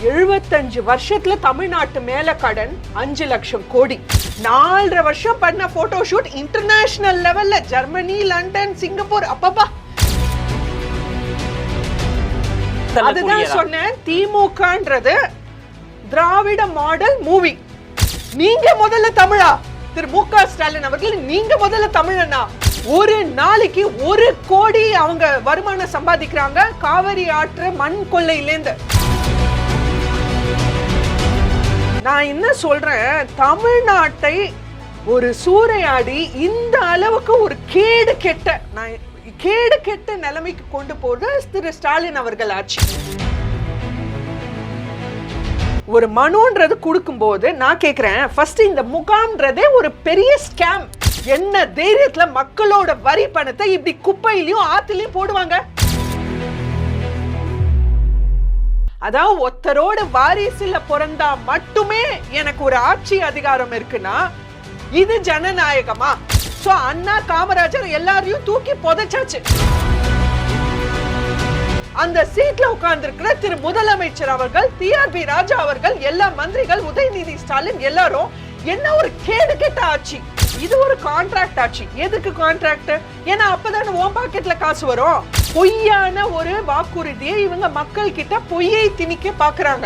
75 வருஷத்துல தமிழ்நாட்டு மேல கடன் 5 லட்சம் கோடி. 4.5 வருஷம் பண்ண போட்டோ ஷூட் இன்டர்நேஷனல் லெவல்ல ஜெர்மனி, லண்டன், சிங்கப்பூர். அப்பப்பா, அதுதான் சொன்னேன். திமுகன்றது திராவிட மாடல் மூவி. நீங்க முதல்ல தமிழா? திரு மு.க. ஸ்டாலின் அவர்கள், நீங்க முதல்ல தமிழனா? ஒரு நாளைக்கு 1 கோடி அவங்க வருமானம் சம்பாதிக்கிறாங்க காவிரி ஆற்று மண் கொள்ளையிலேந்து. நான் என்ன சொல்றேன், தமிழ்நாட்டை ஒரு சூறையாடி இந்த அளவுக்கு ஒரு கேடு கெட்ட நிலைமைக்கு கொண்டு போறது திரு ஸ்டாலின் அவர்கள் ஆட்சி. ஒரு மனுன்றது கொடுக்கும் போது நான் கேக்குறேன், ஃபர்ஸ்ட் இந்த முகாம்ன்றதே ஒரு பெரிய ஸ்கேம். என்ன தைரியத்துல மக்களோட வரி பணத்தை இப்படி குப்பையிலயும் ஆத்துலயும் போடுவாங்க? அதாவது ஒருத்தரோட வாரிசுல பிறந்தா மட்டுமே எனக்கு ஒரு ஆட்சி அதிகாரம் இருக்குன்னா இது ஜனநாயகமா? சோ அண்ணா காமராஜர் எல்லாரையும் தூக்கி புதைச்சாச்சு. அந்த சீட்ல உட்கார்ந்து இருக்கிற திரு முதலமைச்சர் அவர்கள், டிஆர்பி ராஜா அவர்கள், எல்லா மந்திரிகள், உதயநிதி ஸ்டாலின் எல்லாரும் என்ன ஒரு கேடு கெட்ட ஆட்சி. இது ஒரு கான்ட்ராக்ட் ஆட்சி. எதுக்கு கான்ட்ராக்ட்? ஏன்னா அப்பதானே உன் பாக்கெட்ல காசு வரும். பொய்யான ஒரு வாக்குறுதியை இவங்க மக்கள் கிட்ட பொய்யை திணிக்க பாக்குறாங்க.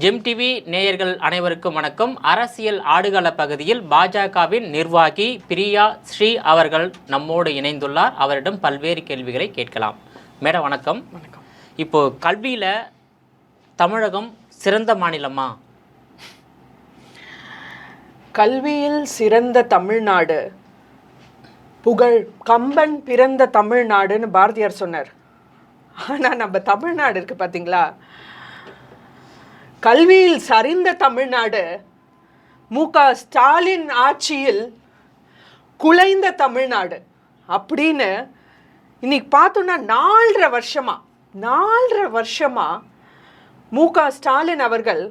ஜெம் டிவி நேயர்கள் அனைவருக்கும் வணக்கம். அரசியல் ஆடுகள பகுதியில் பாஜகவின் நிர்வாகி பிரியா ஸ்ரீ அவர்கள் நம்மோடு இணைந்துள்ளார். அவரிடம் பல்வேறு கேள்விகளை கேட்கலாம். மேடம் வணக்கம். வணக்கம். இப்போ கல்வியில் தமிழகம் சிறந்த மாநிலமா? கல்வியில் சிறந்த தமிழ்நாடு, புகழ் கம்பன் பிறந்த தமிழ்நாடுன்னு பாரதியார் சொன்னார். ஆனா நம்ம தமிழ்நாடு இருக்கு பாத்தீங்களா, கல்வியில் சரிந்த தமிழ்நாடு மு.க. ஸ்டாலின் ஆட்சியில் குலைந்த தமிழ்நாடு அப்படின்னு இன்னைக்கு பார்த்தோம்னா 4.5 வருஷமா மு.க. ஸ்டாலின் அவர்கள்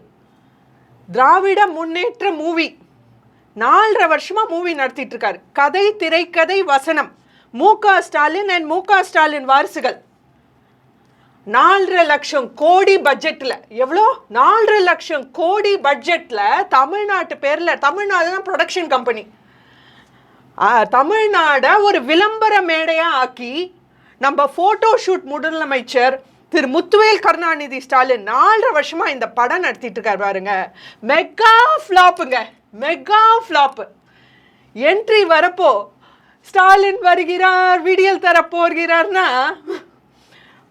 திராவிட முன்னேற்ற மூவி 4.5 வருஷமா மூவி நடத்திட்டு இருக்காரு. கதை, திரைக்கதை, வசனம். மு.க. ஸ்டாலின் அண்ட் மு.க. ஸ்டாலின் வாரிசுகள் 4.5 லட்சம் கோடி பட்ஜெட்ல, எவ்வளோ? 4.5 லட்சம் கோடி பட்ஜெட்ல தமிழ்நாட்டு பேர்ல, தமிழ்நாடு தான் ப்ரொடக்ஷன் கம்பெனி, தமிழ்நாட ஒரு விளம்பர மேடையா ஆக்கி நம்ம போட்டோ ஷூட் முதலமைச்சர் திரு முத்துவேல் கருணாநிதி ஸ்டாலின் 4.5 வருஷமா இந்த படம் நடத்திட்டு இருக்காரு பாருங்க. மெகா ஃபிளாப்புங்க, மெகா ஃபிளாப். என்ட்ரி வரப்போ ஸ்டாலின் வருகிறார், விடியல் தர போகிறார்னா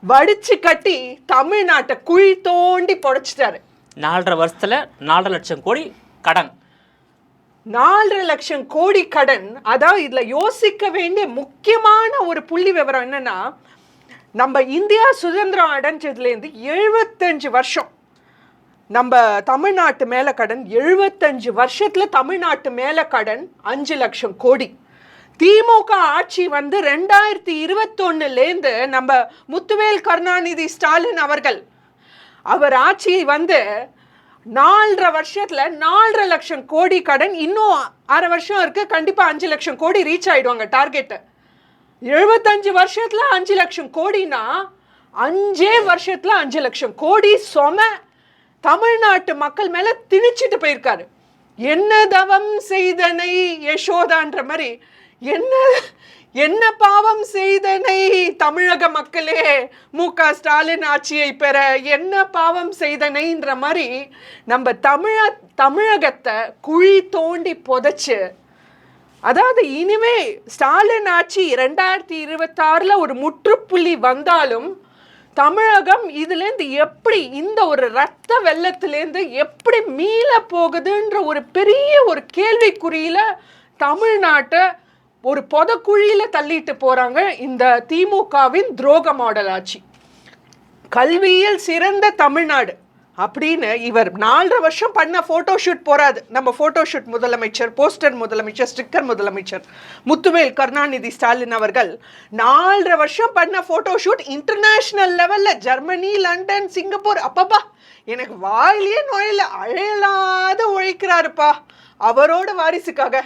வடிச்சு கட்டி தமிழ்நாட்டை குழி தோண்டி புடைச்சிட்டாரு. 4.5 வருஷத்துல 4 லட்சம் கோடி கடன். 4 லட்சம் கோடி கடன். அதாவது இதுல யோசிக்க வேண்டிய முக்கியமான ஒரு புள்ளி விவரம் என்னன்னா, நம்ம இந்தியா சுதந்திரம் அடைஞ்சதுலேருந்து 75 வருஷம் நம்ம தமிழ்நாட்டு மேல கடன். 75 வருஷத்துல தமிழ்நாட்டு மேல கடன் 5 லட்சம் கோடி. திமுக ஆட்சி வந்து 2021லேருந்து நம்ம முத்துவேல் கருணாநிதி ஸ்டாலின் அவர் ஆட்சி வந்து 4.5 வருஷத்துல 4.5 லட்சம் கோடி கடன். இன்னும் 6 வருஷம் இருக்கு, கண்டிப்பா 5 லட்சம் கோடி ரீச் ஆயிடுவாங்க டார்கெட். 75 வருஷத்துல 5 லட்சம் கோடினா 5 வருஷத்துல 5 லட்சம் கோடி சொம தமிழ்நாட்டு மக்கள் மேல திணிச்சிட்டு போயிருக்காரு. என்ன தவம் செய்தனை யசோதான்ற மாதிரி, என்ன பாவம் செய்தனை தமிழக மக்களே மு.க. ஸ்டாலின் ஆட்சியை பெற என்ன பாவம் செய்தனைன்ற மாதிரி நம்ம தமிழகத்தை குழி தோண்டி புதைச்சு, அதாவது இனிமே ஸ்டாலின் ஆட்சி 2026ல ஒரு முற்றுப்புள்ளி வந்தாலும் தமிழகம் இதுலேருந்து எப்படி இந்த ஒரு ரத்த வெள்ளத்திலேருந்து எப்படி மீள போகுதுன்ற ஒரு பெரிய ஒரு கேள்விக்குறியில தமிழ்நாட்டை ஒரு பொதக்குழியில தள்ளிட்டு போறாங்க இந்த திமுகவின் துரோக மாடல் ஆட்சி. கல்வியில் சிறந்த தமிழ்நாடு அப்படின்னு இவர் 4.5 வருஷம் பண்ண போட்டோ ஷூட் போறாது. நம்ம போட்டோ ஷூட் முதலமைச்சர், போஸ்டர் முதலமைச்சர், ஸ்டிக்கர் முதலமைச்சர் முத்துவேல் கருணாநிதி ஸ்டாலின் அவர்கள் 4.5 வருஷம் பண்ண போட்டோ ஷூட் இன்டர்நேஷனல் லெவல்ல ஜெர்மனி, லண்டன், சிங்கப்பூர். அப்பப்பா, எனக்கு வாயிலே நுழையில, அழையலாத உழைக்கிறாருப்பா அவரோட வாரிசுக்காக.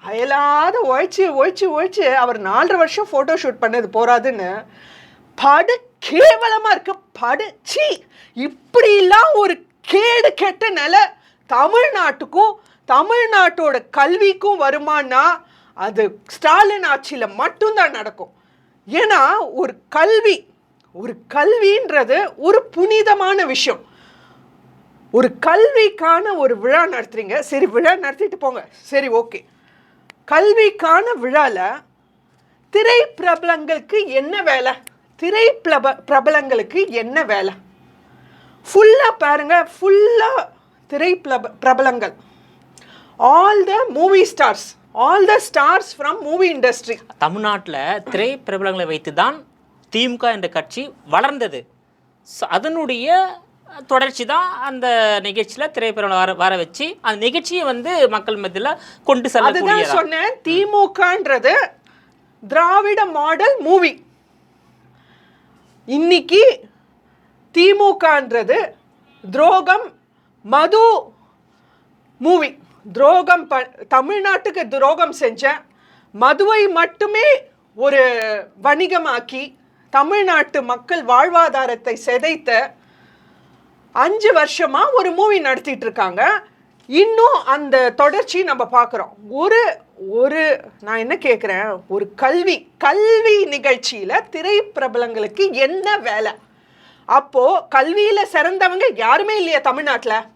அயலாத ஒழிச்சு அவர் 4.5 வருஷம் ஃபோட்டோ ஷூட் பண்ணது போறாதுன்னு படு கேவலமாக இருக்கு. சீ, இப்படிலாம் ஒரு கேடு கெட்ட நிலை தமிழ்நாட்டுக்கும் தமிழ்நாட்டோட கல்விக்கும் வருமானா அது ஸ்டாலின் ஆட்சியில் மட்டும்தான் நடக்கும். ஏன்னா ஒரு கல்வின்றது ஒரு புனிதமான விஷயம். ஒரு கல்விக்கான ஒரு விழா நடத்துறீங்க, சரி விழா நடத்திட்டு போங்க, சரி ஓகே. கல்விக்கான விழாவில் திரைப்பிரபலங்களுக்கு என்ன வேலை? பிரபலங்களுக்கு என்ன வேலை? ஃபுல்லாக பாருங்க, ஃபுல்லாக பிரபலங்கள், all the movie stars, all the stars from movie industry. தமிழ்நாட்டில் திரைப்பிரபலங்களை வைத்து தான் திமுக என்ற கட்சி வளர்ந்தது. ஸோ அதனுடைய தொடர்ச்சி தான் அந்த நிகழ்ச்சியில் திரைப்பிரபலம் வர வச்சு அந்த நிகழ்ச்சியை வந்து மக்கள் மத்தியில் கொண்டு செல்ல. அதுதான் சொன்னேன், திமுகன்றது திராவிட மாடல் மூவி. இன்னைக்கு திமுகன்றது துரோகம் மது மூவி. துரோகம் தமிழ்நாட்டுக்கு துரோகம் செஞ்ச மதுவை மட்டுமே ஒரு வணிகமாக்கி தமிழ்நாட்டு மக்கள் வாழ்வாதாரத்தை சிதைத்த 5 வருஷமா ஒரு மூவி நடத்திட்டு இருக்காங்க. இன்னும் அந்த தொடர்ச்சி நம்ம பார்க்குறோம். ஒரு நான் என்ன கேட்குறேன், ஒரு கல்வி நிகழ்ச்சியில் திரைப்பிரபலங்களுக்கு என்ன வேலை? அப்போது கல்வியில் சிறந்தவங்க யாருமே இல்லையா தமிழ்நாட்டில்?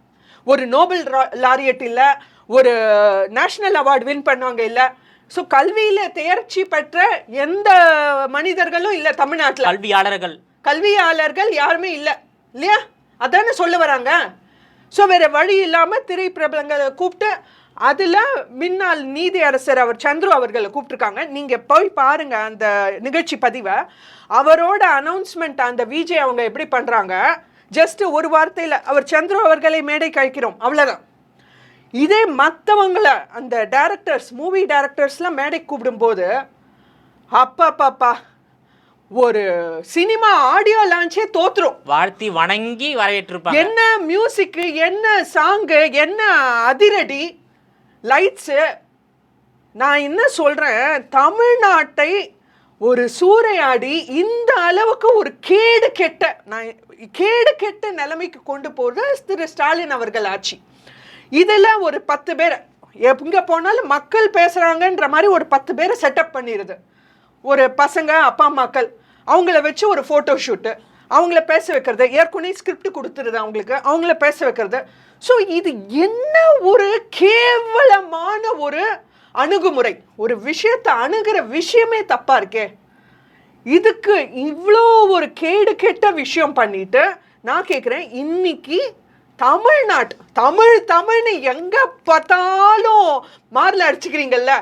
ஒரு நோபல் லாரியட் இல்லை, ஒரு நேஷ்னல் அவார்டு வின் பண்ணவங்க இல்லை. ஸோ கல்வியில் தேர்ச்சி பெற்ற எந்த மனிதர்களும் இல்லை தமிழ்நாட்டில். கல்வியாளர்கள் யாருமே இல்லை இல்லையா? அதானே சொல்ல வராங்க. ஸோ வேறு வழி இல்லாமல் திரைப்பிரபலங்களை கூப்பிட்டு, அதில் முன்னாள் நீதி அரசர் அவர் சந்துரு அவர்களை கூப்பிட்டுருக்காங்க. நீங்கள் போய் பாருங்கள் அந்த நிகழ்ச்சி பதிவை. அவரோட அனௌன்ஸ்மெண்ட் அந்த விஜய் அவங்க எப்படி பண்ணுறாங்க, ஜஸ்ட் ஒரு வார்த்தையில் அவர் சந்துரு அவர்களை மேடை கழிக்கிறோம், அவ்வளோதான். இதே மற்றவங்களை அந்த டைரக்டர்ஸ், மூவி டைரக்டர்ஸ்லாம் மேடை கூப்பிடும்போது அப்பா ஒரு சினிமா ஆடியோ லான்ச்சே தோத்துரும். வாழ்த்தி வணங்கி வரவேற்றிருப்பாங்க. என்ன மியூசிக்கு, என்ன சாங்கு, என்ன அதிரடி லைட்ஸு. நான் என்ன சொல்கிறேன், தமிழ்நாட்டை ஒரு சூறையாடி இந்த அளவுக்கு ஒரு கேடு கெட்ட நிலைமைக்கு கொண்டு போகிறது திரு ஸ்டாலின் அவர்கள் ஆட்சி. இதில் ஒரு 10 பேரை எங்கே போனாலும் மக்கள் பேசுகிறாங்கன்ற மாதிரி ஒரு 10 பேரை செட்டப் பண்ணிடுது. ஒரு பசங்க அப்பா அம்மாக்கள் அவங்கள வச்சு ஒரு ஃபோட்டோ ஷூட்டு, அவங்கள பேச வைக்கிறது, ஏற்கனவே ஸ்கிரிப்ட் கொடுத்துருது அவங்கள பேச வைக்கிறது. ஸோ இது என்ன ஒரு கேவலமான ஒரு அணுகுமுறை. ஒரு விஷயத்தை அணுகிற விஷயமே தப்பாக இருக்கே. இதுக்கு இவ்வளோ ஒரு கேடு கெட்ட விஷயம் பண்ணிட்டு நான் கேட்குறேன், இன்னைக்கு தமிழ்னு எங்கே பார்த்தாலும் மாரில் அடிச்சுக்கிறீங்கல்ல.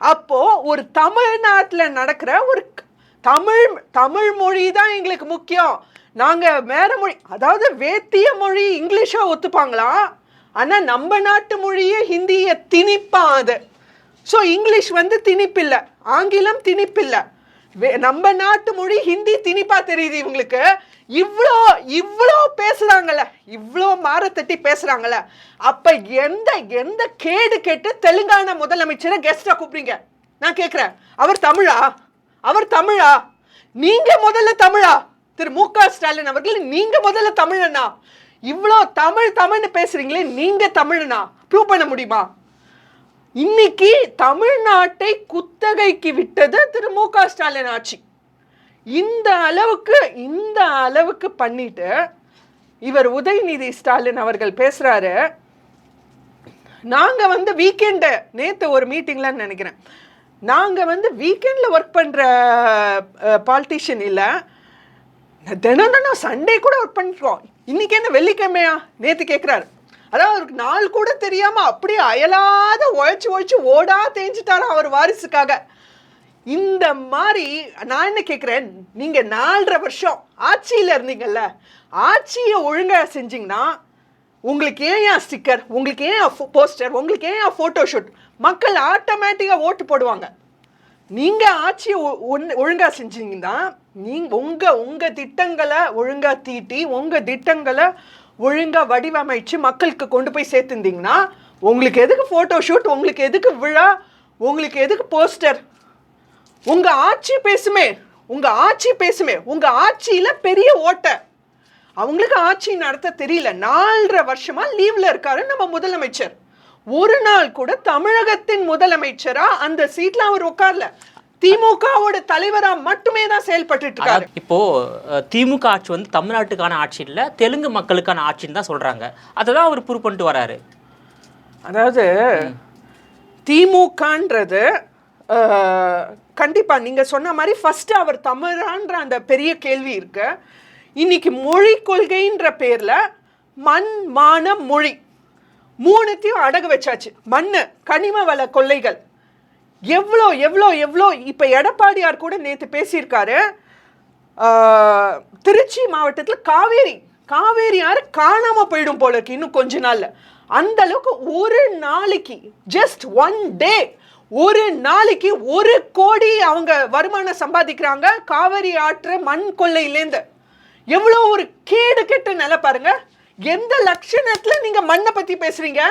அப்போது ஒரு தமிழ்நாட்டில் நடக்கிற ஒரு தமிழ் மொழி தான் எங்களுக்கு முக்கியம், நாங்கள் வேற மொழி, அதாவது வேத்திய மொழி இங்கிலீஷாக ஒத்துப்பாங்களா? ஆனால் நம்ம நாட்டு மொழியே ஹிந்தியை திணிப்பான் அது. ஸோ இங்கிலீஷ் வந்து திணிப்பில்லை, ஆங்கிலம் திணிப்பில்லை, நம்ம நாட்டு மொழி ஹிந்தி திணிப்பா தெரியுது இவங்களுக்கு. இவ்வளோ பேசுகிறாங்கல்ல, இவ்வளோ மாறத்தட்டி பேசுகிறாங்கல்ல. அப்போ எந்த கேடு கேட்டு தெலுங்கானா முதலமைச்சரை கெஸ்டாக கூப்பிடுங்க? நான் கேட்குறேன், அவர் தமிழா? நீங்கள் முதல்ல தமிழா? திரு மு.க. ஸ்டாலின் அவர்கள், நீங்கள் முதல்ல தமிழனா? இவ்வளோ தமிழ்னு பேசுகிறீங்களே, நீங்கள் தமிழனா? ப்ரூவ் பண்ண முடியுமா? இன்னைக்கு தமிழ்நாட்டை குத்தகைக்கு விட்டது திரு மு.க. ஸ்டாலின் ஆட்சி. இந்த அளவுக்கு பண்ணிட்டு இவர் உதயநிதி ஸ்டாலின் அவர்கள் பேசுறாரு. நாங்க வந்து வீக்கெண்டு, நேற்று ஒரு மீட்டிங்ல நினைக்கிறேன், நாங்க வந்து வீக்கெண்ட்ல ஒர்க் பண்ற பாலிட்டிஷியன் இல்லை, தினம் சண்டே கூட ஒர்க் பண்ணிருக்கோம், இன்னைக்கு என்ன வெள்ளிக்கிழமையா நேற்று கேட்குறாரு. அதாவது அவருக்கு நாள் கூட தெரியாம அப்படியே அயலாத உழைச்சு ஓடா தேஞ்சிட்டாராம் அவர் வாரிசுக்காக. இந்த மாதிரி நான் என்ன கேட்குறேன், நீங்கள் 4.5 வருஷம் ஆட்சியில் இருந்தீங்கல்ல, ஆட்சியை ஒழுங்காக செஞ்சிங்கன்னா உங்களுக்கு ஏன் ஸ்டிக்கர், உங்களுக்கு ஏன் போஸ்டர், உங்களுக்கு ஏன் ஃபோட்டோ ஷூட்? மக்கள் ஆட்டோமேட்டிக்காக ஓட்டு போடுவாங்க. நீங்கள் ஆட்சியை ஒழுங்காக செஞ்சீங்கன்னா உங்கள் திட்டங்களை ஒழுங்காக தீட்டி, உங்கள் திட்டங்களை ஒழுங்காக வடிவமைச்சு மக்களுக்கு கொண்டு போய் சேர்த்துருந்தீங்கன்னா உங்களுக்கு எதுக்கு ஃபோட்டோ ஷூட், உங்களுக்கு எதுக்கு விழா? உங்களுக்கு எதுக்கு போஸ்டர்? உங்க ஆட்சி பேசுமே, உங்க ஆட்சி பேசுமே. உங்க ஆட்சியில பெரிய ஓட்டை. அவங்களுக்கு ஆட்சி நடத்த தெரியல. 4.5 வருஷமா லீவ்ல இருக்காரு நம்ம முதலமைச்சர். ஒரு நாள் கூட தமிழகத்தின் முதலமைச்சரா அந்த சீட்ல அவர் உட்கார்ல. திமுகவோட தலைவரா மட்டுமே தான் செயல்பட்டு இருக்காரு. இப்போ திமுக ஆட்சி வந்து தமிழ்நாட்டுக்கான ஆட்சி இல்ல, தெலுங்கு மக்களுக்கான ஆட்சின்னு தான் சொல்றாங்க. அததான் அவர் ப்ரூவ் பண்ணிட்டு வராரு. அதாவது திமுகன்றது கண்டிப்பா நீங்க சொன்ன மாதிரி ஃபர்ஸ்ட் அவர் தமிழான்ற அந்த பெரிய கேள்வி இருக்கு. இன்னைக்கு மொழி கொள்கைன்ற பேர்ல மண், மானம், மொழி மூணுத்தையும் அடகு வச்சாச்சு. மண்ணு, கனிம வள கொள்ளைகள் எவ்வளோ எவ்வளோ எவ்வளோ. இப்போ எடப்பாடியார் கூட நேற்று பேசியிருக்காரு. திருச்சி மாவட்டத்தில் காவேரி ஆறு காணாம போயிடும் போல இருக்கு இன்னும் கொஞ்ச நாள்ல. அந்த அளவுக்கு ஒரு நாளைக்கு ஜஸ்ட் 1 டே, ஒரு நாளைக்கு 1 கோடி அவங்க வருமானம் சம்பாதிக்கிறாங்க காவேரி ஆற்று மண் கொள்ளையிலேருந்து. எவ்வளோ ஒரு கேடு கெட்ட நிலை பாருங்க. எந்த லட்சணத்துல நீங்க மண்ணை பத்தி பேசுறீங்க?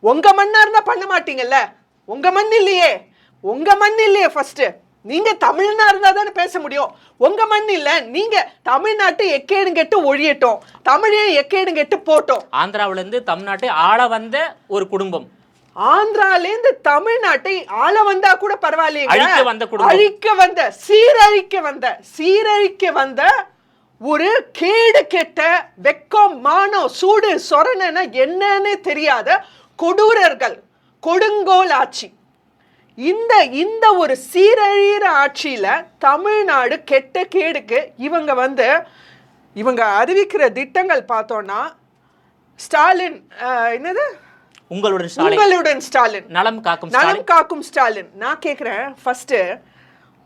உங்க மண்ணா இருந்தா பண்ண மாட்டீங்கல்ல. உங்க மண் இல்லையே, உங்க மண் இல்லையே. ஃபர்ஸ்ட் நீங்க தமிழ்னா இருந்தா தானே பேச முடியும். உங்க மண் இல்ல. நீங்க தமிழ்நாட்டை எக்கேடு கெட்டு ஒழியட்டும், தமிழே எக்கேடு கெட்டு போட்டோம். ஆந்திராவில இருந்து தமிழ்நாட்டை ஆள வந்த ஒரு குடும்பம், ஆந்திராலேருந்து தமிழ்நாட்டை ஆள வந்தா கூட பரவாயில்லைங்க, அழிக்க வந்த சீரழிக்க வந்த ஒரு கேடு கெட்ட வெக்கம், மானம், சூடு, சொரணன என்னன்னு தெரியாத கொடூரர்கள், கொடுங்கோல் ஆட்சி. இந்த ஒரு சீரழிற ஆட்சியில தமிழ்நாடு கெட்ட கேடுக்கு இவங்க அறிவிக்கிற திட்டங்கள் பார்த்தோம்னா, ஸ்டாலின் என்னது உங்களுடன் ஸ்டாலின், நலம் காக்கும் ஸ்டாலின். நான் கேட்குறேன், ஃபர்ஸ்ட்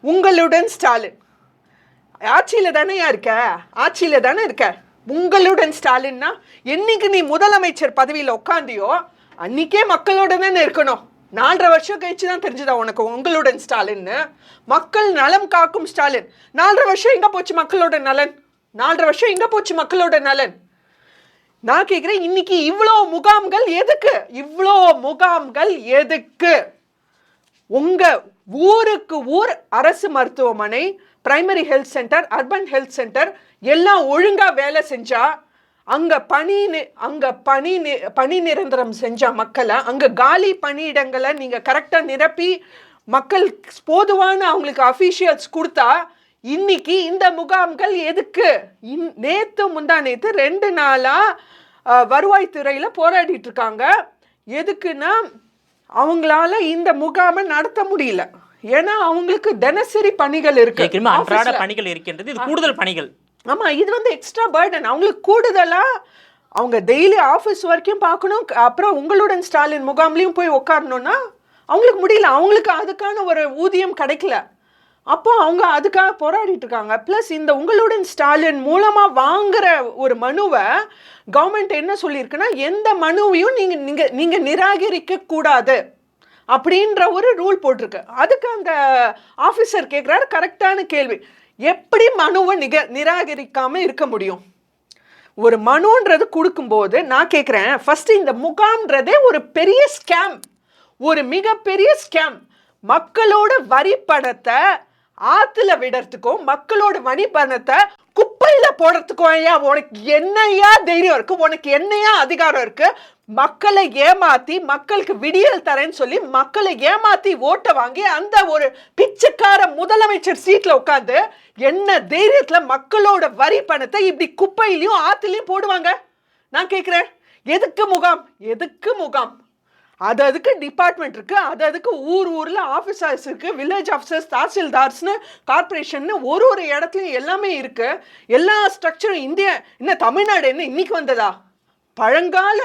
உங்களுடன் ஸ்டாலின் ஆட்சியில தானே இருக்க. உங்களுடன் ஸ்டாலின்னா என்னைக்கு நீ முதலமைச்சர் பதவியில் உட்காந்தியோ அன்னைக்கே மக்களோட தானே இருக்கணும். 4.5 வருஷம் கழிச்சு தான் தெரிஞ்சுதா உனக்கு உங்களுடன் ஸ்டாலின்னு? மக்கள் நலம் காக்கும் ஸ்டாலின். 4.5 வருஷம் எங்க போச்சு மக்களோட நலன்? 4.5 வருஷம் எங்க போச்சு மக்களோட நலன்? நான் கேட்கிறேன், இன்னைக்கு இவ்வளோ முகாம்கள் எதுக்கு? உங்க ஊருக்கு ஊர் அரசு மருத்துவமனை, primary health centre, urban health centre எல்லாம் ஒழுங்கா வேலை செஞ்சா, அங்க பணி நிரந்தரம் செஞ்சா மக்களை, அங்க காலி பணியிடங்களை நீங்க கரெக்டா நிரப்பி மக்கள் போதுவான அவங்களுக்கு அஃபீஷியல்ஸ் கொடுத்தா, இன்னைக்கு இந்த முகாம்கள் எதுக்கு? முந்தா நேத்து 2 நாளா வருவாய்த்துறையில போராடிட்டு இருக்காங்க. எதுக்குன்னா அவங்களால இந்த முகாமை நடத்த முடியல. ஏன்னா அவங்களுக்கு தினசரி பணிகள் இருக்கு, அன்றாட பணிகள் இருக்கின்றது. இது கூடுதல் பணிகள். ஆமா, இது எக்ஸ்ட்ரா பர்டன். அவங்களுக்கு கூடுதலா அவங்க டெய்லி ஆஃபீஸ் வரைக்கும் பார்க்கணும். அப்புறம் உங்களுடன் ஸ்டாலின் முகாம்லையும் போய் உட்காரணும்னா அவங்களுக்கு முடியல. அவங்களுக்கு அதுக்கான ஒரு ஊதியம் கிடைக்கல. அப்போ அவங்க அதுக்காக போராடிட்டு இருக்காங்க. ப்ளஸ் இந்த உங்களுடன் ஸ்டாலின் மூலமா வாங்குற ஒரு மனுவை கவர்மெண்ட் என்ன சொல்லியிருக்குன்னா, எந்த மனுவையும் நீங்க நிராகரிக்க கூடாது அப்படின்ற ஒரு ரூல் போட்டிருக்கு. அதுக்கு அந்த ஆஃபீஸர் கேட்குறாரு கரெக்டான கேள்வி, எப்படி மனுவை நிராகரிக்காம இருக்க முடியும்? ஒரு மனுன்றது கொடுக்கும்போது நான் கேட்குறேன், ஃபர்ஸ்ட் இந்த முகாம்ன்றதே ஒரு பெரிய ஸ்கேம், ஒரு மிகப்பெரிய ஸ்கேம். மக்களோட வரி பணத்தை ஆத்துல விடுறதுக்கும் மக்களோட வரி பணத்தை குப்பையில போடுறதுக்கும் ஐயா உனக்கு என்னையா தைரியம் இருக்கு? உனக்கு என்னையா அதிகாரம் இருக்கு? மக்களை ஏமாத்தி மக்களுக்கு விடியல் தரேன்னு சொல்லி மக்களை ஏமாத்தி ஓட்ட வாங்கி அந்த ஒரு பிச்சைக்கார முதலமைச்சர் சீட்ல உட்காந்து என்ன தைரியத்துல மக்களோட வரி பணத்தை இப்படி குப்பையிலையும் ஆத்துலயும் போடுவாங்க? நான் கேட்கிறேன், எதுக்கு முகாம்? அதுக்கு டிபார்ட்மெண்ட் இருக்கு, அதுக்கு ஊர்ல ஆஃபீஸர்ஸ் இருக்கு, வில்லேஜ் ஆஃபீஸர்ஸ், தாசில்தார்ஸ்னு, கார்பரேஷன், ஒரு இடத்துலையும் எல்லாமே இருக்கு. எல்லா ஸ்ட்ரக்சரும் இன்னும் தமிழ்நாடு என்ன இன்னைக்கு வந்ததா? பழங்கால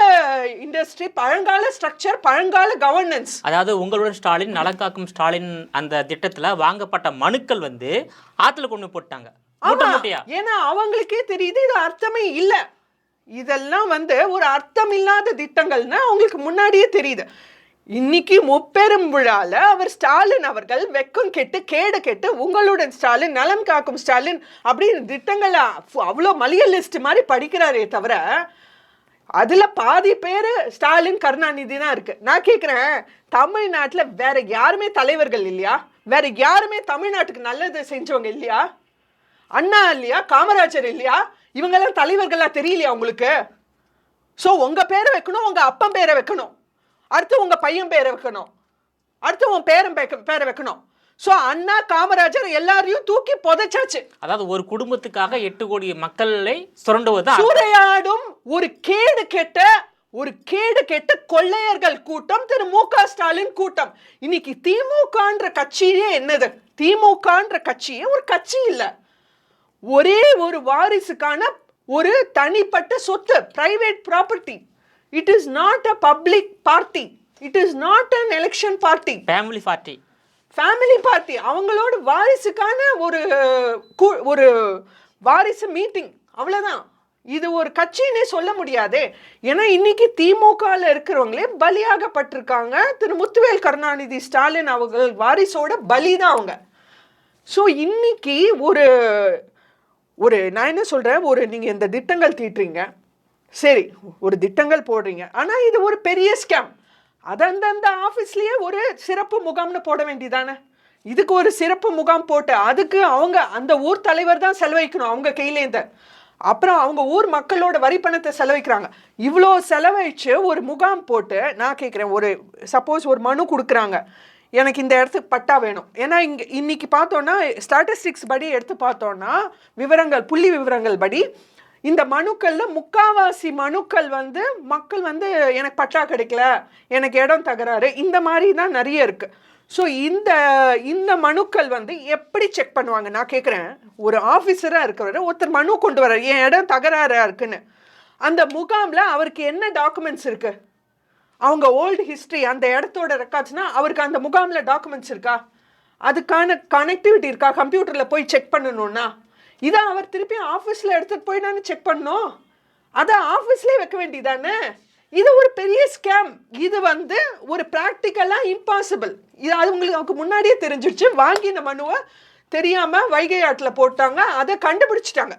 இண்டஸ்ட்ரி, பழங்கால ஸ்ட்ரக்சர், பழங்கால கவர்னன்ஸ். அதாவது உங்களுடன் ஸ்டாலின், நலங்காக்கும் ஸ்டாலின் அந்த திட்டத்துல வாங்கப்பட்ட மனுக்கள் ஆத்துல கொண்டு போட்டாங்க. ஏன்னா அவங்களுக்கே தெரியுது இது அர்த்தமே இல்ல. இதெல்லாம் ஒரு அர்த்தம் இல்லாத திட்டங்கள்னா அவங்களுக்கு முன்னாடியே தெரியுது. இன்னைக்கு முப்பெரும் விழால அவர் ஸ்டாலின் அவர்கள் வெக்கம் கெட்டு கேடு கெட்டு உங்களுடன் ஸ்டாலின், நலம் காக்கும் ஸ்டாலின் அப்படின்னு திட்டங்களை அவ்வளோ மலிய லிஸ்ட் மாதிரி படிக்கிறாரே தவிர அதுல பாதி பேரு ஸ்டாலின் கருணாநிதி தான் இருக்கு. நான் கேக்குறேன், தமிழ்நாட்டுல வேற யாருமே தலைவர்கள் இல்லையா? வேற யாருமே தமிழ்நாட்டுக்கு நல்லது செஞ்சவங்க இல்லையா? அண்ணா இல்லையா? காமராஜர் இல்லையா? இவங்கெல்லாம் தலைவர்களா தெரியலையா உங்களுக்கு? ஸோ உங்க பேரை வைக்கணும், உங்க அப்பன் பேரை வைக்கணும், அடுத்து உங்க பையன் பேரை வைக்கணும், அடுத்து உன் பேரன் பேரை வைக்கணும். ஸோ அண்ணா காமராஜர் எல்லாரையும் தூக்கி புதைச்சாச்சு. அதாவது ஒரு குடும்பத்துக்காக 8 கோடி மக்களை சுரண்டுவது சூறையாடும் ஒரு கேடு கெட்ட கொள்ளையர்கள் கூட்டம் திரு மு.க. ஸ்டாலின் கூட்டம். இன்னைக்கு திமுகன்ற கட்சியே என்னது? திமுகன்ற கட்சியே ஒரு கட்சி இல்ல, ஒரே ஒரு வாரிசுக்கான ஒரு தனிப்பட்ட சொத்து, private property. It is not a public party, it is not an election party, family party. அவங்களோட வாரிசுக்கான ஒரு வாரிசு மீட்டிங், அவ்வளவுதான். இது ஒரு கட்சின்னே சொல்ல முடியாது. ஏன்னா இன்னைக்கு திமுகல இருக்கிறவங்களே பலியாகப்பட்டிருக்காங்க. திரு முத்துவேல் கருணாநிதி ஸ்டாலின் அவர்கள் வாரிசோட பலிதான் அவங்க. ஸோ இன்னைக்கு நான் என்ன சொல்றேன், நீங்க இந்த திட்டங்கள் தீட்டுறீங்க, சரி, ஒரு திட்டங்கள் போடுறீங்க, ஆனா இது ஒரு பெரிய ஸ்கேம். அது அந்தந்த ஆஃபீஸ்லேயே ஒரு சிறப்பு முகாம்னு போட வேண்டியதானே? இதுக்கு ஒரு சிறப்பு முகாம் போட்டு அதுக்கு அவங்க அந்த ஊர் தலைவர் தான் செலவழிக்கணும் அவங்க கையிலேருந்து. அப்புறம் அவங்க ஊர் மக்களோட வரி பணத்தை செலவழிக்கிறாங்க. இவ்வளோ செலவழிச்சு ஒரு முகாம் போட்டு, நான் கேட்குறேன், சப்போஸ் ஒரு மனு கொடுக்குறாங்க, எனக்கு இந்த இடத்துக்கு பட்டா வேணும். ஏன்னா இன்னைக்கு பார்த்தோன்னா ஸ்டாட்டிஸ்டிக்ஸ் படி எடுத்து பார்த்தோன்னா புள்ளி விவரங்கள் படி இந்த மனுக்கள்ல முக்காவாசி மனுக்கள் மக்கள் எனக்கு பட்டா கிடைக்கல, எனக்கு இடம் தகராறு, இந்த மாதிரி தான் நிறைய இருக்கு. ஸோ இந்த மனுக்கள் எப்படி செக் பண்ணுவாங்க? நான் கேட்குறேன், ஒரு ஆஃபீஸராக இருக்கிறவரை ஒருத்தர் மனு கொண்டு வர்றார், என் இடம் தகராறா இருக்குன்னு. அந்த முகாமில் அவருக்கு என்ன டாக்குமெண்ட்ஸ் இருக்கு? அவங்க ஓல்டு ஹிஸ்ட்ரி, அந்த இடத்தோட ரெக்கார்ட்ஸ்னா அவருக்கு அந்த முகாமில் டாக்குமெண்ட்ஸ் இருக்கா? அதுக்கான கனெக்டிவிட்டி இருக்கா? கம்ப்யூட்டரில் போய் செக் பண்ணணும்னா இதை அவர் திருப்பி ஆஃபீஸில் எடுத்துகிட்டு போய் தானே செக் பண்ணணும். அதை ஆஃபீஸ்லேயே வைக்க வேண்டியதானே? இது ஒரு பெரிய ஸ்கேம். இது ஒரு ப்ராக்டிக்கலாக இம்பாசிபிள். இது அது உங்களுக்கு முன்னாடியே தெரிஞ்சிடுச்சு. வாங்கின மனுவை தெரியாமல் வைகை ஆற்றில் போட்டாங்க, அதை கண்டுபிடிச்சிட்டாங்க.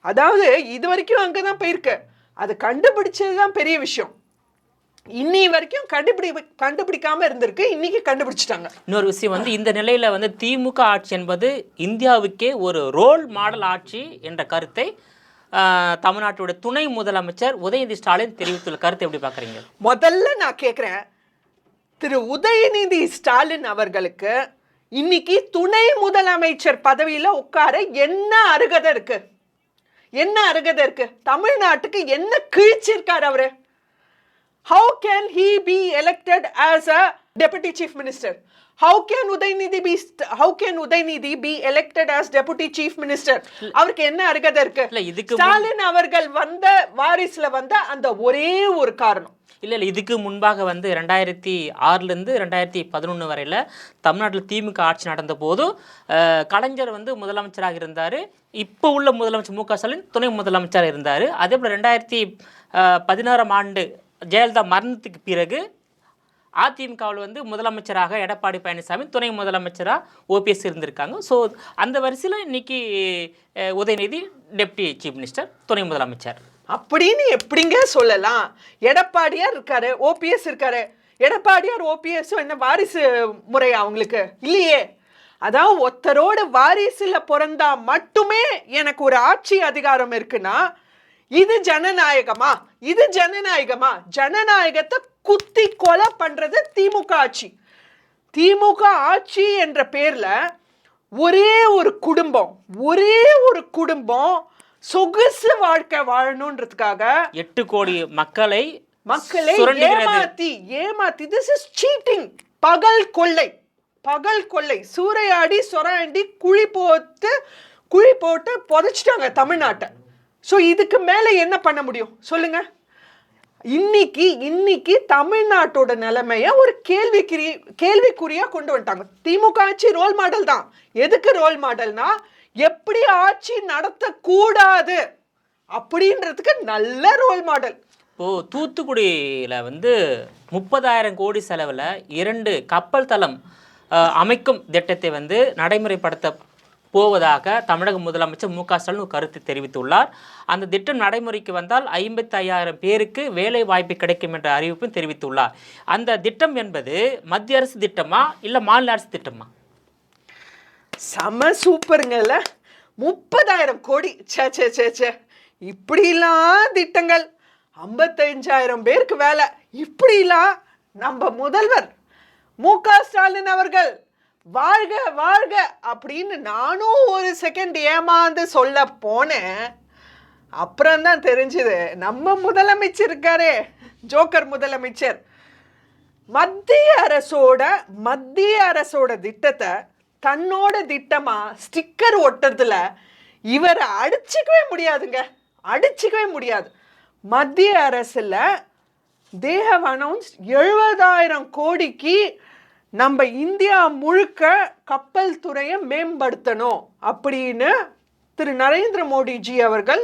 அதாவது இது வரைக்கும் அங்கே தான் போயிருக்கு, அதை கண்டுபிடிச்சது தான் பெரிய விஷயம். இன்னி வரைக்கும் கண்டுபிடிக்காம இருந்திருக்கு, இன்னைக்கு கண்டுபிடிச்சிட்டாங்க. இன்னொரு விஷயம் இந்த நிலையில திமுக ஆட்சி என்பது இந்தியாவுக்கே ஒரு ரோல் மாடல் ஆட்சி என்ற கருத்தை தமிழ்நாட்டுடைய துணை முதலமைச்சர் உதயநிதி ஸ்டாலின் தெரிவித்துள்ள கருத்தை எப்படி பார்க்குறீங்க? முதல்ல நான் கேட்குறேன், திரு உதயநிதி ஸ்டாலின் அவர்களுக்கு இன்னைக்கு துணை முதலமைச்சர் பதவியில் உட்கார என்ன அருகதை இருக்கு? என்ன அருகதை இருக்கு? தமிழ்நாட்டுக்கு என்ன கிழிச்சிருக்காரு அவரு? How can he be elected as a deputy chief minister? How can Udaynidhi be elected as deputy chief minister? அவருக்கு என்ன அருகதை இருக்கு? ஸ்டாலின் அவர்கள் வாரிசுல அந்த ஒரே ஒரு காரணம். இல்லை இதுக்கு முன்பாக 2006லேருந்து 2011 வரையில் தமிழ்நாட்டில் திமுக ஆட்சி நடந்த போது கலைஞர் முதலமைச்சராக இருந்தார். இப்போ உள்ள முதலமைச்சர் மு.க. ஸ்டாலின் துணை முதலமைச்சராக இருந்தார். அதே போல் 2016ஆம் ஆண்டு ஜெயலலிதா மரணத்துக்கு பிறகு அதிமுகவில் முதலமைச்சராக எடப்பாடி பழனிசாமி, துணை முதலமைச்சராக ஓபிஎஸ் இருந்திருக்காங்க. ஸோ அந்த வரிசையில் இன்னைக்கு உதயநிதி டெப்டி சீஃப் மினிஸ்டர், துணை முதலமைச்சர் அப்படின்னு எப்படிங்க சொல்லலாம்? எடப்பாடியார் இருக்காரு, ஓபிஎஸ் இருக்காரு. எடப்பாடியார் ஓபிஎஸ் என்ன வாரிசு முறையா அவங்களுக்கு? இல்லையே. அதாவது ஒருத்தரோட வாரிசுல பிறந்தா மட்டுமே எனக்கு ஒரு ஆட்சி அதிகாரம் இருக்குன்னா இது ஜனநாயகமா? ஜனநாயகத்தை குத்தி கொலை பண்றது திமுக ஆட்சி. திமுக ஆட்சி என்ற பேர்ல ஒரே ஒரு குடும்பம் சொகுசு வாழ்க்கை வாழணும்ன்றதுக்காக 8 கோடி மக்களை ஏமாத்தி this is cheating. பகல் கொள்ளை சூறையாடி சொராண்டி குழி போட்டு புதைச்சிட்டாங்க தமிழ்நாட்டை. ஸோ இதுக்கு மேலே என்ன பண்ண முடியும் சொல்லுங்க? இன்னைக்கு தமிழ்நாட்டோட நிலைமைய ஒரு கேள்விக்குறியா கொண்டு வந்துட்டாங்க. திமுக ஆட்சி ரோல் மாடல் தான். எதுக்கு ரோல் மாடல்னா, எப்படி ஆட்சி நடத்தக்கூடாது அப்படின்றதுக்கு நல்ல ரோல் மாடல். இப்போது தூத்துக்குடியில் 30,000 கோடி செலவில் 2 கப்பல் தளம் அமைக்கும் திட்டத்தை நடைமுறைப்படுத்த போவதாக தமிழக முதலமைச்சர் மு.க.ஸ்டாலின் ஒரு கருத்து தெரிவித்துள்ளார். அந்த திட்டம் நடைமுறைக்கு வந்தால் 55,000 பேருக்கு வேலை வாய்ப்பு கிடைக்கும் என்ற அறிவிப்பும் தெரிவித்துள்ளார். அந்த திட்டம் என்பது மத்திய அரசு திட்டமா இல்லை மாநில அரசு திட்டமா? செம சூப்பருங்கல்ல. 30,000 கோடி. சே சே சே சே இப்படிலாம் திட்டங்கள், 55,000 பேருக்கு வேலை, இப்படிலாம் நம்ம முதல்வர் மு.க.ஸ்டாலின் அவர்கள் வாழ்க வாழ்க அப்படின்னு நானும் ஒரு செகண்ட் ஏமாந்து சொல்ல போனேன். அப்புறம்தான் தெரிஞ்சுது நம்ம முதலமைச்சர் இருக்காரே, ஜோக்கர் முதலமைச்சர், மத்திய அரசோட திட்டத்தை தன்னோட திட்டமா ஸ்டிக்கர் ஒட்டுறதுல இவரை அடிச்சுக்கவே முடியாதுங்க, அடிச்சுக்கவே முடியாது. மத்திய அரசுல they have announced 70,000 கோடிக்கு நம்ம இந்தியா முழுக்க கப்பல் துறையை மேம்படுத்தணும் அப்படின்னு திரு நரேந்திர மோடிஜி அவர்கள்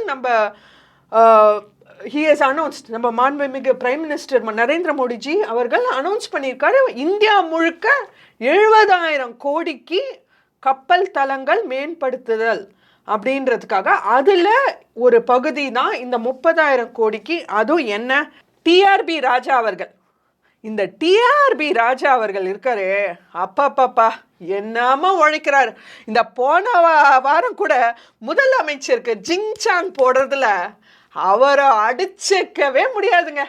he has announced, நம்ம மாண்புமிகு பிரைம் மினிஸ்டர் நரேந்திர மோடிஜி அவர்கள் அனௌன்ஸ் பண்ணியிருக்காரு. இந்தியா முழுக்க 70,000 கோடிக்கு கப்பல் தளங்கள் மேம்படுத்துதல் அப்படின்றதுக்காக அதில் ஒரு பகுதி தான் இந்த 30,000 கோடிக்கு. அதுவும் என்ன, டிஆர்பி ராஜா அவர்கள், இந்த டிஆர்பி ராஜா அவர்கள் இருக்காரு, அப்பப்பப்பா என்னமா உழைக்கிறாரு. இந்த போன வாரம் கூட முதலமைச்சருக்கு ஜிங்சாங் போடுறதுல அவரை அடிச்சுக்கவே முடியாதுங்க.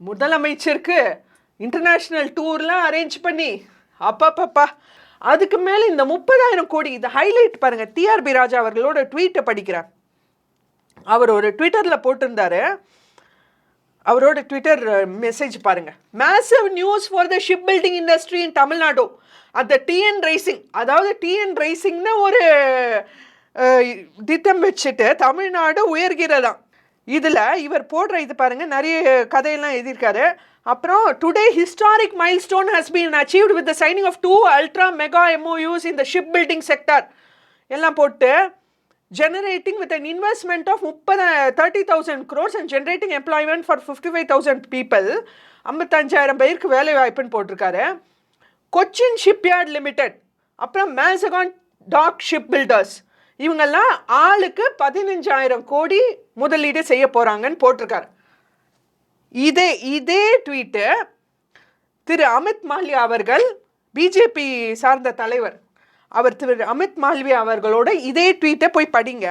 முதலமைச்சருக்கு இன்டர்நேஷ்னல் டூர்லாம் அரேஞ்ச் பண்ணி அப்பப்பப்பா. அதுக்கு மேலே இந்த 30,000 கோடி, இதை ஹைலைட் பாருங்கள். டிஆர்பி ராஜா அவர்களோட ட்வீட்டை படிக்கிறேன். அவர் ஒரு ட்விட்டரில் போட்டிருந்தாரு, அவரோட ட்விட்டர் மெசேஜ் பாருங்க. Massive news for the ship building industry in Tamil Nadu அந்த டிஎன் ரைசிங், அதாவது டிஎன் ரைசிங்னு ஒரு திட்டம் வச்சுட்டு தமிழ்நாடு உயர்கிறதாம். இதில் இவர் போடுற இது பாருங்க, நிறைய கதையெல்லாம் எழுதியிருக்காரு. அப்புறம் today historic milestone has been achieved with the signing of 2 ultra mega MOUs in the ship building sector எல்லாம் போட்டு generating with an investment of 30,000 crores and generating employment for 55,000 people. 55,000 பேருக்கு வேலை வாய்ப்புன்னு போட்டிருக்காரு. கொச்சின் ஷிப்யார்ட் லிமிடெட், அப்புறம் Mazagon talk ship filters, இவங்கெல்லாம் ஆளுக்கு 15,000 கோடி முதலீடு செய்ய போகிறாங்கன்னு போட்டிருக்காரு. இதே ட்வீட்டு திரு அமித் மால்வியா அவர்கள், பிஜேபி சார்ந்த தலைவர், அவர் திரு அமித் மால்வியா அவர்களோட இதே ட்வீட்டை போய் படிங்க.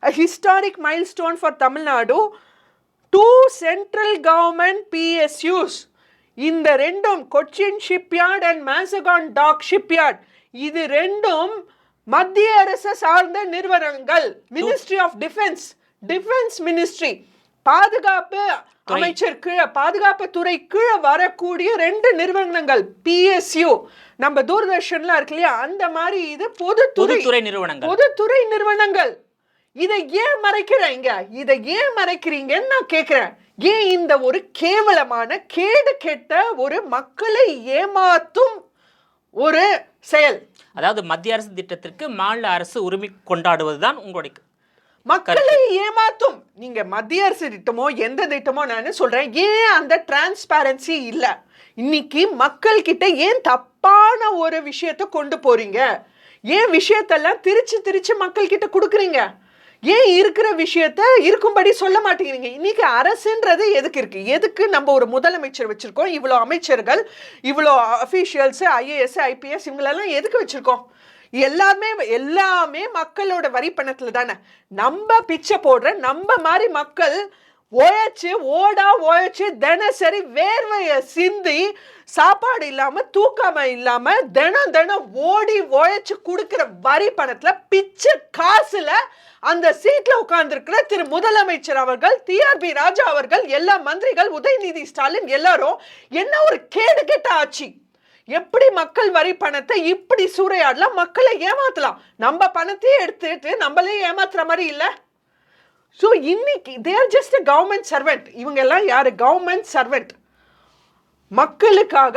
Historic milestone for Tamil Nadu, 2 central government PSUs, இந்த ரெண்டும் Cochin shipyard and Mazagon dock shipyard, இது ரெண்டும் மத்திய அரசு சார்ந்த நிறுவனங்கள். மினிஸ்ட்ரி ஆஃப் டிஃபென்ஸ் மினிஸ்ட்ரி, பாதுகாப்பு அமைச்சர் கீழே, பாதுகாப்பு துறை கீழே வரக்கூடிய 2 நிறுவனங்கள் PSU. நம்ம தூர்தர்ஷன்லாம் இருக்கு இல்லையா, அந்த மாதிரி இது பொதுத்துறை நிறுவனங்கள். இதை ஏன் மறைக்கிறீங்கன்னு நான் கேட்கிறேன். ஏன் இந்த ஒரு கேவலமான கேடு கெட்ட ஒரு மக்களை ஏமாத்தும் ஒரு செயல்? அதாவது மத்திய அரசு திட்டத்திற்கு மாநில அரசு உரிமை கொண்டாடுவதுதான் உங்களுடைய மக்களை ஏமாத்தும். நீங்க மத்திய அரசு திட்டமோ எந்த திட்டமோ நான் சொல்றேன், ஏன் அந்த டிரான்ஸ்பேரன்சி இல்ல? இன்னைக்கு மக்கள் கிட்ட ஏன் தப்பான ஒரு விஷயத்தை கொண்டு போறீங்க? ஏன் விஷயத்தெல்லாம் திரிச்சு மக்கள் கிட்ட கொடுக்குறீங்க? ஏன் இருக்கிற விஷயத்த இருக்கும்படி சொல்ல மாட்டேங்கிறீங்க? இன்னைக்கு அரசுன்றது எதுக்கு இருக்கு? எதுக்கு நம்ம ஒரு முதலமைச்சர் வச்சிருக்கோம்? இவ்வளோ அமைச்சர்கள், இவ்வளோ அஃபீஷியல்ஸ், IAS IPS இவங்களெல்லாம் எதுக்கு வச்சிருக்கோம்? எல்லாமே மக்களோட வரி பணத்துல தானே. நம்ம பிச்சை போடுற நம்ம மாதிரி மக்கள் உழைச்சு தினசரி வேர்வையை சிந்தி சாப்பாடு இல்லாம தூக்காம இல்லாம தினம் ஓடி உழைச்சு கொடுக்கிற வரி பணத்துல பிச்சை காசுல அந்த சீட்ல உட்கார்ந்து இருக்கிற திரு முதலமைச்சர் அவர்கள், டிஆர்பி ராஜா அவர்கள், எல்லா மந்திரிகள், உதயநிதி ஸ்டாலின் எல்லாரும் என்ன ஒரு கேடு கெட்ட ஆட்சி. எப்படி மக்கள் வரி பணத்தை இப்படி சூறையாடலாம், மக்களை ஏமாத்தலாம்? நம்ம பணத்தையே எடுத்துட்டு நம்மளே ஏமாத்துற மாதிரி இல்ல. ஸோ இன்னைக்கு they are just a government servant. இவங்க எல்லாம் யாரு? Government servant. மக்களுக்காக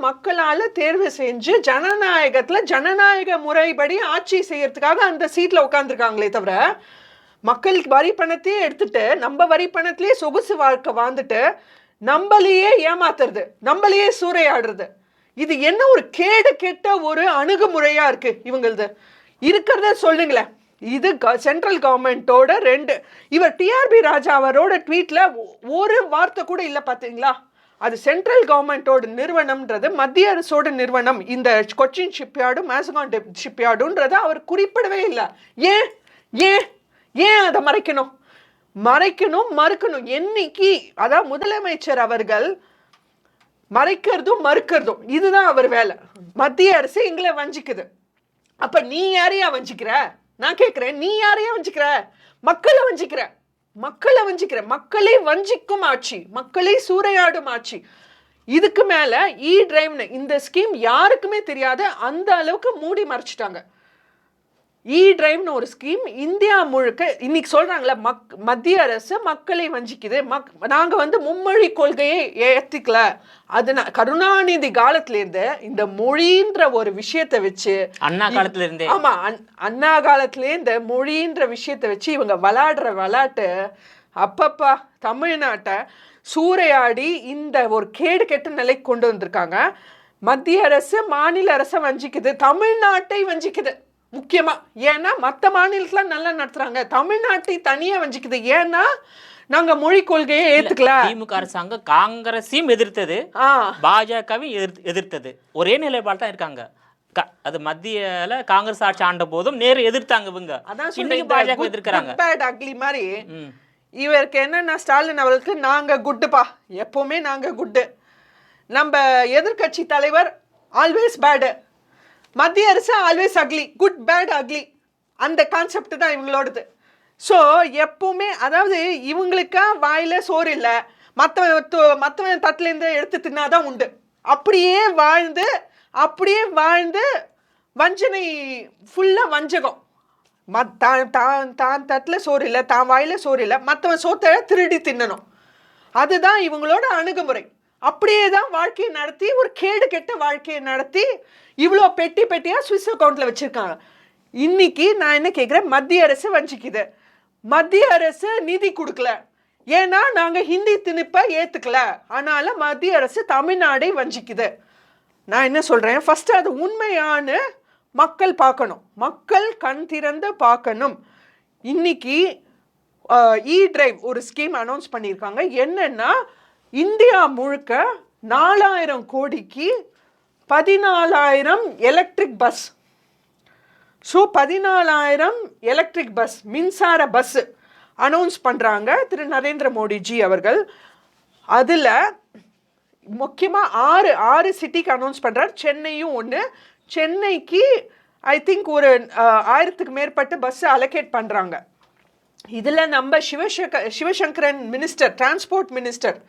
மக்களால தேர்வு செஞ்சு ஜனநாயக முறைப்படி ஆட்சி செய்யறதுக்காக அந்த சீட்ல உட்காந்துருக்காங்களே தவிர, மக்களுக்கு வரி பணத்தையே எடுத்துட்டு நம்ம வரி பணத்திலேயே சொகுசு வாழ்க்கை வாழ்ந்துட்டு நம்மளையே ஏமாத்துறது, நம்மளையே சூறையாடுறது. இது என்ன ஒரு கேடு கெட்ட ஒரு அணுகுமுறையா இருக்கு இவங்களது. இருக்கிறத சொல்லுங்களேன். இது சென்ட்ரல் கவர்மெண்டோட இவர் டிஆர்பி ராஜா அவரோட ட்வீட்ல ஒரு வார்த்தை கூட இல்லை பார்த்தீங்களா? அது சென்ட்ரல் கவர்மெண்டோட நிறுவனம்ன்றது, மத்திய அரசோட நிறுவனம். இந்த கொச்சின் ஷிப்யார்டும் மேசகான் ஷிப்யார்டுன்றதை அவர் குறிப்பிடவே இல்லை. ஏன் ஏன் ஏன் அதை மறுக்கணும்? என்னைக்கு அதாவது முதலமைச்சர் அவர்கள் மறைக்கிறதும் மறுக்கிறதும் இதுதான் அவர் வேலை. மத்திய அரசு எங்களை வஞ்சிக்குது. அப்ப நீ யாரையா வஞ்சிக்கிற? நான் கேட்கிறேன், நீ யாரையா வஞ்சிக்கிற? மக்களை வஞ்சிக்கிற. மக்களை வஞ்சிக்கும் ஆட்சி, மக்களை சூறையாடும் ஆட்சி. இதுக்கு மேல டிரைவ்னு இந்த ஸ்கீம் யாருக்குமே தெரியாத அந்த அளவுக்கு மூடி மறைச்சிட்டாங்க. டிரைவ்னு ஒரு ஸ்கீம் இந்தியா முழுக்க இன்னைக்கு சொல்றாங்களே, மத்திய அரசு மக்களை வஞ்சிக்குது, நாங்க மும்மொழி கொள்கையை ஏத்திக்கல. அது கருணாநிதி காலத்துல இருந்து இந்த மொழின்ற ஒரு விஷயத்தை வச்சு, அண்ணா காலத்துல இருந்தே, ஆமா அண்ணா காலத்துல இந்த மொழின்ற விஷயத்தை வச்சு இவங்க விளையாடுற விளையாட்டு அப்பப்பா தமிழ்நாட்டை சூறையாடி இந்த ஒரு கேடு கெட்ட நிலைக்கு கொண்டு வந்திருக்காங்க. மத்திய அரசு மாநில அரசை வஞ்சிக்குது, தமிழ்நாட்டை வஞ்சிக்குது முக்கியமா. ஏன்னா மற்ற மாநிலத்துல நல்லா நடத்துறாங்க, தமிழ்நாட்டை தனியா வஞ்சிக்குது. ஏன்னா நாங்க மொழி கொள்கையை ஏத்துக்கல. திமுக அரசாங்கம் காங்கிரஸையும் எதிர்த்தது, பாஜகவையும் எதிர்த்தது. ஒரே நிலைப்பாடு தான் இருக்காங்க. அது மத்தியில காங்கிரஸ் ஆட்சி ஆண்ட போதும் நேரு எதிர்த்தாங்க இவங்க. அதான் பாஜக எதிர்க்கிறாங்க. அக்லி மாதிரி இவருக்கு என்னன்னா, ஸ்டாலின் அவர்களுக்கு நாங்க குட்டுப்பா, எப்பவுமே நாங்க குட்டு. நம்ம எதிர்கட்சி தலைவர் ஆல்வேஸ் பேடு, மத்திய அரசு always ugly. Good bad ugly, அந்த கான்செப்ட் தான் இவங்களோடது. ஸோ எப்பவுமே அதாவது இவங்களுக்கா வாயில சோறு இல்லை, மற்றவன் தட்டிலேருந்து எடுத்து தின்னாதான் உண்டு. அப்படியே வாழ்ந்து வஞ்சனை ஃபுல்லாக வஞ்சகம். தான் தட்டில் சோறு இல்லை, தான் வாயில சோறு இல்லை, மற்றவன் சோத்தை திருடி தின்னணும். அதுதான் இவங்களோட அணுகுமுறை. அப்படியே தான் வாழ்க்கையை நடத்தி, ஒரு கேடு கெட்ட வாழ்க்கையை நடத்தி இவ்வளோ பெட்டியா சுவிஸ் அக்கௌண்ட்ல வச்சிருக்காங்க. இன்னைக்கு நான் என்ன கேட்குறேன், மத்திய அரசு வஞ்சிக்குது. மத்திய அரசு நிதி கொடுக்கல, ஏன்னா நாங்க ஹிந்தி திணிப்பை ஏத்துக்கல, அதனால மத்திய அரசு தமிழ்நாடை வஞ்சிக்குது. நான் என்ன சொல்றேன், ஃபர்ஸ்ட் அது உண்மையான மக்கள் பார்க்கணும், மக்கள் கண் திறந்து பார்க்கணும். இன்னைக்கு டிரைவ் ஒரு ஸ்கீம் அனௌன்ஸ் பண்ணியிருக்காங்க. என்னன்னா, இந்தியா முழுக்க 4000 கோடிக்கு 14,000 electric bus. So 14,000 electric bus, மின்சார பஸ் அனௌன்ஸ் பண்ணுறாங்க திரு நரேந்திர மோடிஜி அவர்கள். அதில் முக்கியமாக ஆறு சிட்டிக்கு அனௌன்ஸ் பண்ணுறாரு. சென்னையும் ஒன்று. சென்னைக்கு ஐ திங்க் ஒரு 1000க்கு மேற்பட்ட பஸ் அலோகேட் பண்ணுறாங்க. இதில் நம்ம சிவசங்கரன் மினிஸ்டர், டிரான்ஸ்போர்ட் மினிஸ்டர்,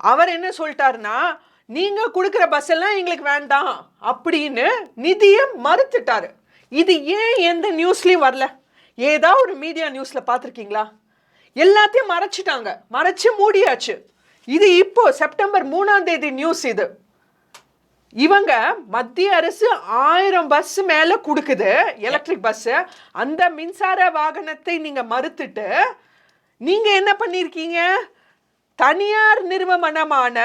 அவர் என்ன சொல்லிட்டாருன்னா, நீங்கள் கொடுக்குற பஸ் எல்லாம் எங்களுக்கு வேண்டாம் அப்படின்னு நிதியை மறுத்துட்டாரு. இது ஏன் எந்த நியூஸ்லையும் வரல? ஏதாவது ஒரு மீடியா நியூஸில் பார்த்துருக்கீங்களா? எல்லாத்தையும் மறைச்சிட்டாங்க, மறைச்சு மூடியாச்சு. இது இப்போ செப்டம்பர் 3 நியூஸ். இது இவங்க மத்திய அரசு 1000 பஸ் மேல கொடுக்குது, எலக்ட்ரிக் பஸ். அந்த மின்சார வாகனத்தை நீங்க மறுத்துட்டு நீங்க என்ன பண்ணிருக்கீங்க, தனியார் நிறுவனமான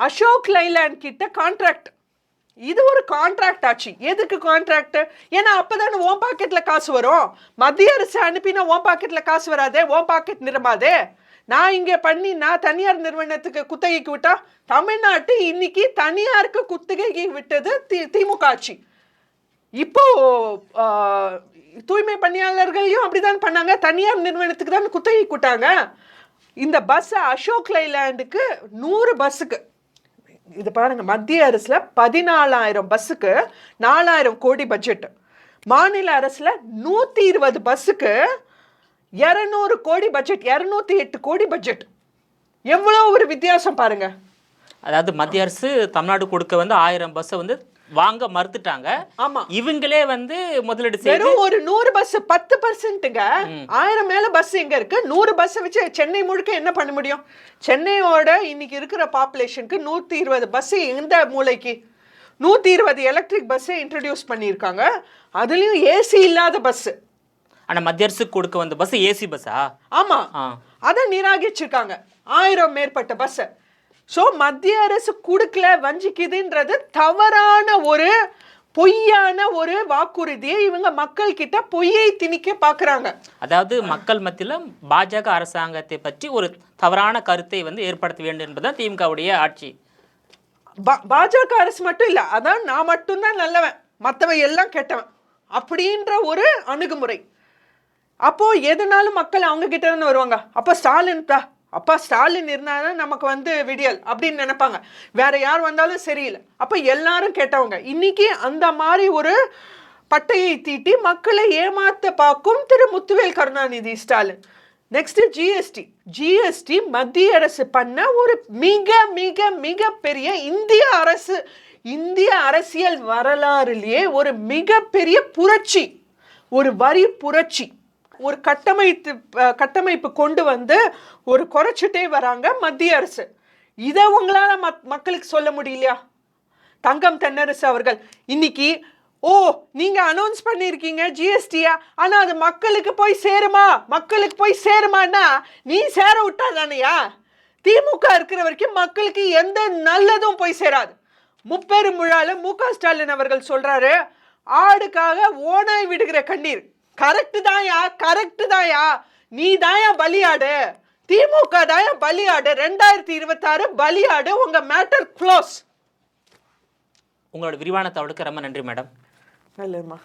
அசோக் லைலாண்ட் கிட்ட கான்ட்ராக்ட். இது ஒரு கான்ட்ராக்ட் ஆச்சு. எதுக்கு கான்ட்ராக்ட்? ஏன்னா அப்பதானே உன் பாக்கெட்ல காசு வரும். மத்திய அரசு அனுப்பினா உன் பாக்கெட்ல காசு வராதே, உன் பாக்கெட் நிரம்பாதே. நான் இங்கே பண்ணி நான் தனியார் நிறுவனத்துக்கு குத்தகைக்கு விட்டா, தமிழ்நாட்டு இன்னைக்கு தனியாருக்கு குத்தகைக்கு விட்டது திமுக ஆட்சி. இப்போ தூய்மை பணியாளர்களையும் அப்படிதான் பண்ணாங்க, தனியார் நிறுவனத்துக்கு தான் குத்தகைக்கு விட்டாங்க. இந்த பஸ் அசோக் லைலாண்டுக்கு 100 பஸ்ஸுக்கு, இது பாருங்க, மத்திய அரசுல 14,000 பஸ்ஸுக்கு 4,000 கோடி பட்ஜெட். மாநில அரசுல 120 பஸ்ஸுக்கு 200 கோடி பட்ஜெட், 208 கோடி பட்ஜெட். எவ்வளவு ஒரு வித்தியாசம் பாருங்க. அதாவது மத்திய அரசு தமிழ்நாடு கொடுக்க 1000 பஸ்ஸை வாங்க மறுத்துட்டாங்க. ஆமா, இவங்களே முதலீடு செய்து ஒரு 100 பஸ் 10%ங்க. 1000 மேல பஸ் எங்க இருக்கு? 100 பஸ் வச்சு சென்னை முழுக்க என்ன பண்ண முடியும்? சென்னையோட இன்னைக்கு இருக்கிற பாப்புலேஷனுக்கு 120 பஸ் எந்த மூளைக்கு? 120 எலக்ட்ரிக் பஸ் இன்ட்ரடியூஸ் பண்ணியிருக்காங்க. அதுலயும் ஏசி இல்லாத பஸ். ஆனா மத்திய அரசு கொடுக்க வந்த பஸ் ஏசி பஸ்ஸா? ஆமா, அதை நிராகரிச்சிருக்காங்க. 1000 மேற்பட்ட பஸ். ஸோ மத்திய அரசு கொடுக்கல, வஞ்சிக்குதுன்றது தவறான ஒரு பொய்யான ஒரு வாக்குறுதியை இவங்க மக்கள் கிட்ட பொய்யை திணிக்க பாக்குறாங்க. அதாவது மக்கள் மத்தியில பாஜக அரசாங்கத்தை பற்றி ஒரு தவறான கருத்தை வந்து ஏற்படுத்த வேண்டும் என்பதுதான் திமுகவுடைய ஆட்சி. பாஜக அரசு மட்டும் இல்ல, அதான் நான் மட்டும்தான் நல்லவன், மற்றவன் எல்லாம் கெட்டவன் அப்படின்ற ஒரு அணுகுமுறை. அப்போ எதுனாலும் மக்கள் அவங்க கிட்ட இருந்து வருவாங்க. அப்ப ஸ்டாலின் தான், அப்பா ஸ்டாலின் இருந்தாலும் நமக்கு வந்து விடியல் அப்படின்னு நினைப்பாங்க. வேற யார் வந்தாலும் சரியில்லை, அப்ப எல்லாரும் கேட்டவங்க. இன்னைக்கு அந்த மாதிரி ஒரு பட்டையை தீட்டி மக்களை ஏமாத்த பார்க்கும் திரு முத்துவேல் கருணாநிதி ஸ்டாலின். நெக்ஸ்ட் ஜிஎஸ்டி மத்திய அரசு பண்ண ஒரு மிக மிக மிக பெரிய இந்திய அரசியல் வரலாறுலயே ஒரு மிகப்பெரிய புரட்சி, ஒரு வரி புரட்சி, ஒரு கட்டமைப்பு கொண்டு வந்து ஒரு குறைச்சிட்டே வராங்க மத்திய அரசு. இதை உங்களால மக்களுக்கு சொல்ல முடியலையா? தங்கம் தென்னரசு அவர்கள் இன்னைக்கு நீங்க அனௌன்ஸ் பண்ணிருக்கீங்க ஜிஎஸ்டியா, ஆனா அது மக்களுக்கு போய் சேருமான்னா நீ சேர விட்டா தானையா? திமுக இருக்கிற வரைக்கும் மக்களுக்கு எந்த நல்லதும் போய் சேராது. முப்பெரும் விழால மு.க. ஸ்டாலின் அவர்கள் சொல்றாரு, ஆடுக்காக ஓனாய் விடுகிற கண்ணீர். கரெக்ட் தாயா, நீ தாயா பலியாடு, திமுக தாயா பலியாடு, 2026 பலியாடு, உங்க மேட்டர் க்ளோஸ். உங்களோட விரிவான தகவலுக்கு ரொம்ப நன்றி மேடம். நல்லதுமா.